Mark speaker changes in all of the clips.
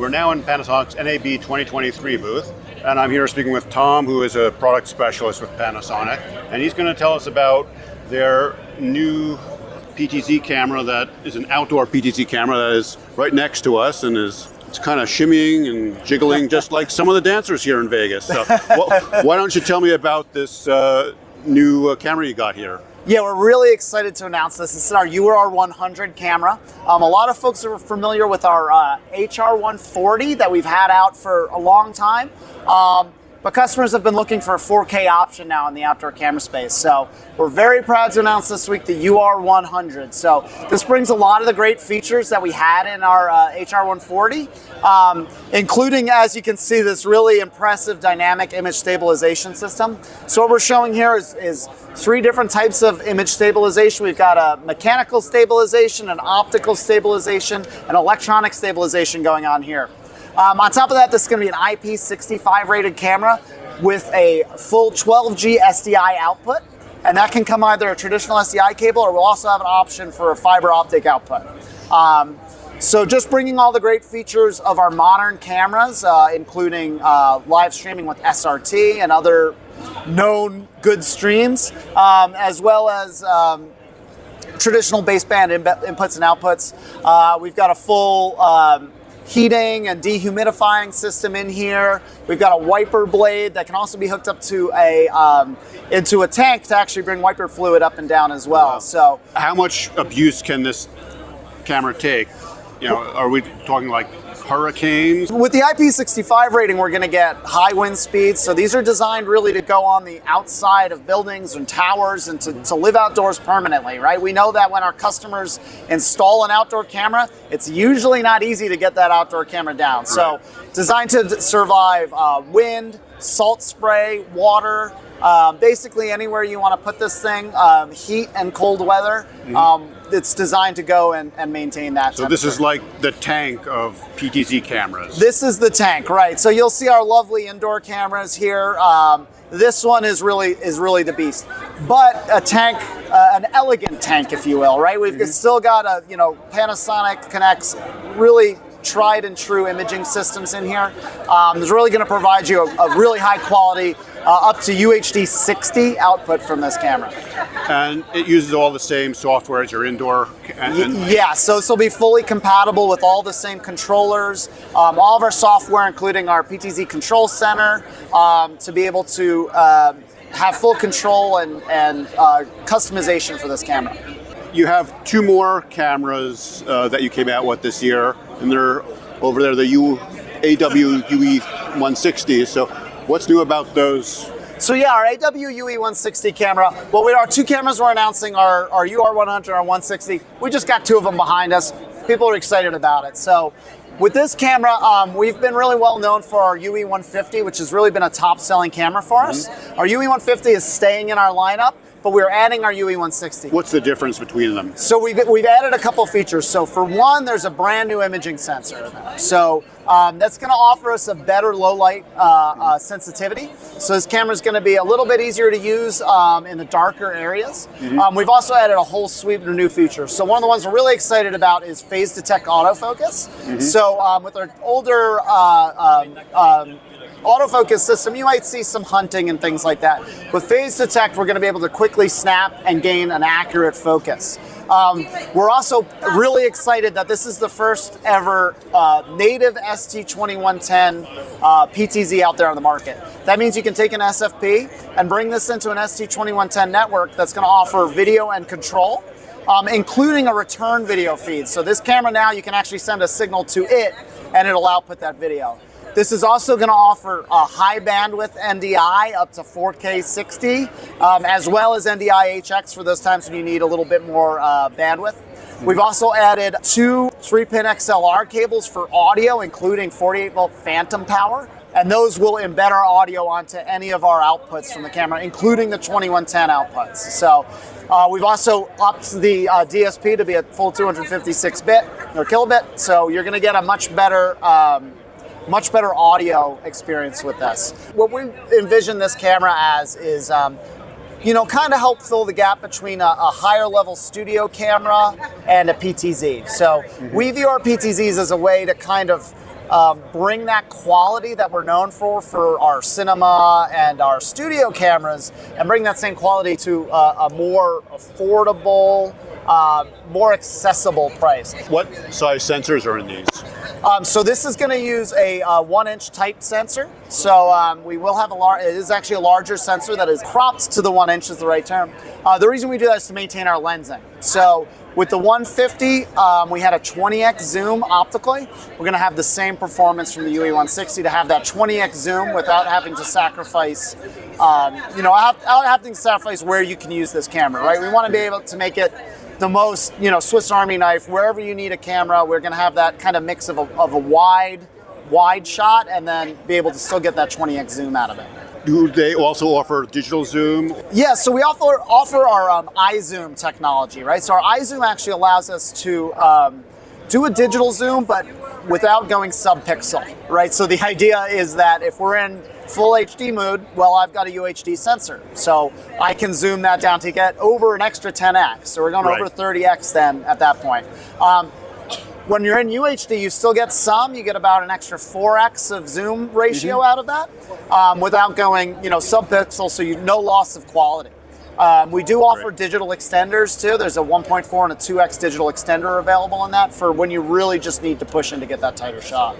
Speaker 1: We're now in Panasonic's NAB 2023 booth, and I'm here speaking with Tom, who is a product specialist with Panasonic, and he's going to tell us about their new PTZ camera that is an outdoor PTZ camera that is right next to us and it's kind of shimmying and jiggling just like some of the dancers here in Vegas. So why don't you tell me about this new camera you got here?
Speaker 2: Yeah, we're really excited to announce this. This is our UR100 camera. A lot of folks are familiar with our HR140 that we've had out for a long time. But customers have been looking for a 4K option now in the outdoor camera space. So we're very proud to announce this week the UR100. So this brings a lot of the great features that we had in our HR140, including, as you can see, this really impressive dynamic image stabilization system. So what we're showing here is three different types of image stabilization. We've got a mechanical stabilization, an optical stabilization, and electronic stabilization going on here. On top of that, this is going to be an IP65 rated camera with a full 12G SDI output, and that can come either a traditional SDI cable or we'll also have an option for a fiber optic output. So just bringing all the great features of our modern cameras, including live streaming with SRT and other known good streams, as well as traditional baseband inputs and outputs. We've got a full heating and dehumidifying system in here. We've got a wiper blade that can also be hooked up to into a tank to actually bring wiper fluid up and down as well. Wow. So,
Speaker 1: how much abuse can this camera take? You know, are we talking like hurricanes?
Speaker 2: With the IP65 rating, we're going to get high wind speeds. So these are designed really to go on the outside of buildings and towers and to live outdoors permanently, right? We know that when our customers install an outdoor camera, it's usually not easy to get that outdoor camera down. Right. So designed to survive wind, salt spray, water, basically anywhere you want to put this thing, heat and cold weather. It's designed to go and maintain that temperature.
Speaker 1: This is like the tank of PTZ cameras.
Speaker 2: This is the tank, right? So you'll see our lovely indoor cameras here. This one is really the beast, but a tank, an elegant tank, if you will, right? We've still got Panasonic connects really tried and true imaging systems in here. It's really going to provide you a really high quality, up to UHD 60 output from this camera.
Speaker 1: And it uses all the same software as your indoor?
Speaker 2: Yeah, so this will be fully compatible with all the same controllers, all of our software, including our PTZ Control Center, to be able to have full control and customization for this camera.
Speaker 1: You have two more cameras that you came out with this year, and they're over there, the AW-UE160. So what's new about those?
Speaker 2: So yeah, our AW-UE160 camera, our two cameras we're announcing are our UR100 and our 160. We just got two of them behind us. People are excited about it. So with this camera, we've been really well known for our UE150, which has really been a top selling camera for us. Our UE150 is staying in our lineup, but we're adding our UE160.
Speaker 1: What's the difference between them?
Speaker 2: So we've added a couple features. So for one, there's a brand new imaging sensor. So that's going to offer us a better low light sensitivity. So this camera is going to be a little bit easier to use in the darker areas. We've also added a whole suite of new features. So one of the ones we're really excited about is phase detect autofocus. So with our older autofocus system, you might see some hunting and things like that. With phase detect, we're going to be able to quickly snap and gain an accurate focus. We're also really excited that this is the first ever native ST2110 PTZ out there on the market. That means you can take an SFP and bring this into an ST2110 network that's going to offer video and control, including a return video feed. So this camera now, you can actually send a signal to it and it'll output that video. This is also going to offer a high bandwidth NDI up to 4K 60, as well as NDI HX for those times when you need a little bit more bandwidth. We've also added two 3-pin XLR cables for audio, including 48-volt phantom power, and those will embed our audio onto any of our outputs from the camera, including the 2110 outputs. So we've also upped the DSP to be a full 256-bit or kilobit, so you're going to get a much better audio experience with this. What we envision this camera as is, kind of help fill the gap between a higher level studio camera and a PTZ. So we view our PTZs as a way to kind of bring that quality that we're known for our cinema and our studio cameras, and bring that same quality to a more affordable, more accessible price.
Speaker 1: What size sensors are in these?
Speaker 2: So this is going to use a 1-inch type sensor. So we will have it is actually a larger sensor that is cropped to the 1 inch is the right term. The reason we do that is to maintain our lensing. So with the 150, we had a 20x zoom optically. We're going to have the same performance from the UE160 to have that 20x zoom without having to sacrifice, without having to sacrifice where you can use this camera, right? We want to be able to make it the most, Swiss Army knife. Wherever you need a camera, we're going to have that kind of mix of a wide shot, and then be able to still get that 20x zoom out of it.
Speaker 1: Do they also offer digital zoom?
Speaker 2: Yeah, so we offer our iZoom technology, right? So our iZoom actually allows us to do a digital zoom, but without going sub-pixel, right? So the idea is that if we're in full HD mode, well, I've got a UHD sensor, so I can zoom that down to get over an extra 10x. So we're going over 30x then at that point. When you're in UHD, you still get you get about an extra 4x of zoom ratio out of that, without going, sub-pixel, so no loss of quality. We do offer digital extenders too. There's a 1.4 and a 2x digital extender available in that for when you really just need to push in to get that tighter shot.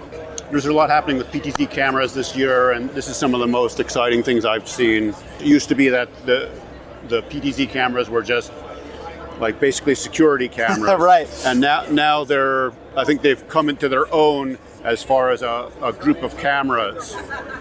Speaker 1: There's a lot happening with PTZ cameras this year, and this is some of the most exciting things I've seen. It used to be that the PTZ cameras were just like basically security cameras.
Speaker 2: Right.
Speaker 1: And now I think they've come into their own as far as a group of cameras.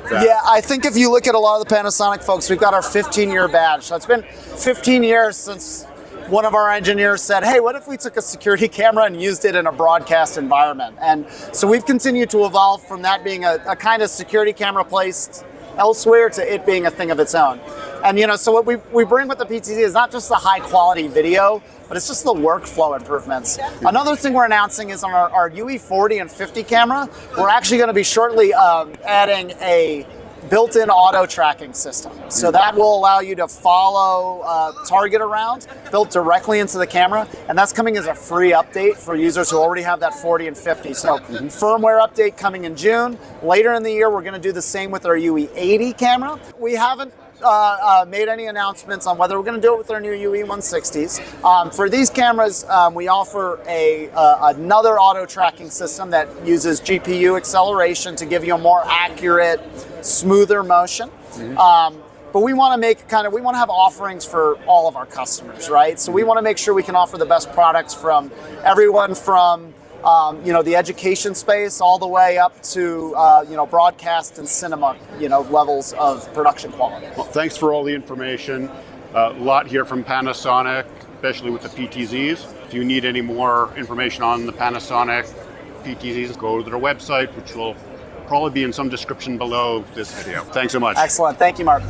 Speaker 2: Yeah, I think if you look at a lot of the Panasonic folks, we've got our 15-year badge. So it's been 15 years since one of our engineers said, hey, what if we took a security camera and used it in a broadcast environment? And so we've continued to evolve from that being a kind of security camera placed elsewhere to it being a thing of its own. And so what we bring with the PTZ is not just the high quality video, but it's just the workflow improvements. Another thing we're announcing is on our UE40 and 50 camera, we're actually going to be shortly adding a built-in auto tracking system. So that will allow you to follow target around, built directly into the camera, and that's coming as a free update for users who already have that 40 and 50. So firmware update coming in June. Later in the year, we're going to do the same with our UE80 camera. We haven't made any announcements on whether we're going to do it with our new UE160s. For these cameras, we offer another auto tracking system that uses GPU acceleration to give you a more accurate, smoother motion. But we want to have offerings for all of our customers, right? So we want to make sure we can offer the best products from everyone from the education space all the way up to broadcast and cinema levels of production quality.
Speaker 1: Well, thanks for all the information. A lot here from Panasonic, especially with the PTZs. If you need any more information on the Panasonic PTZs, go to their website, which will probably be in some description below this video. Thanks so much.
Speaker 2: Excellent. Thank you, Mark.